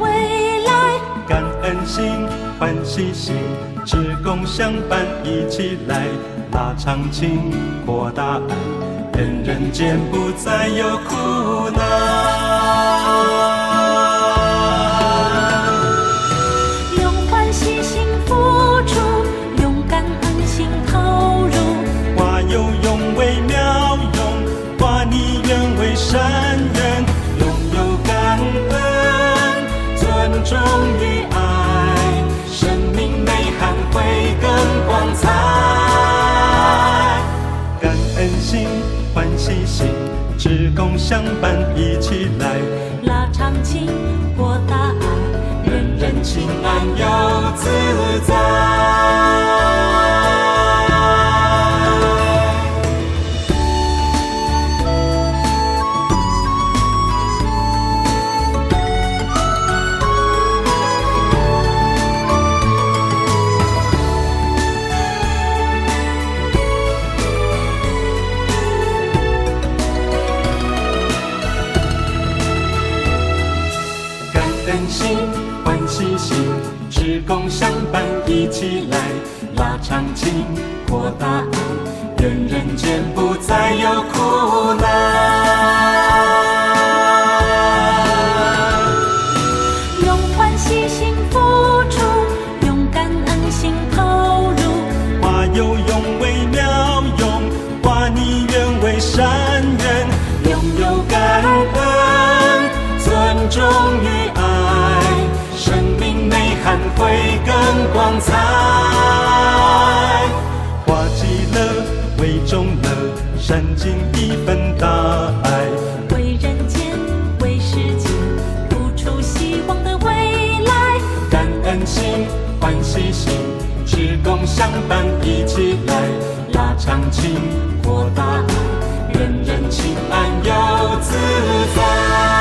未来。感恩心，欢喜心，志工相伴一起来，拉长情，扩大爱，愿人间不再有苦难。用欢喜心付出，用感恩心投入。化有用为妙用，化你愿为善愿，拥有感恩，尊重与爱，生命内涵会更光彩。感恩心，欢喜心，志工相伴一起来，拉长情，扩大爱，人人心安又自在。感恩心，欢喜心，志工相伴一起来，拉长情，扩大爱，愿人间不再有苦难。用欢喜心付出，用感恩心投入。化有用为妙用，化你愿为善愿，拥有感恩，尊重与爱，生命内涵会更光彩。化喜乐为众乐，善尽一份大爱，为人间，为世界，付出希望的未来。感恩心，欢喜心，志工相伴一起来，拉长情，扩大爱，人人心安又自在。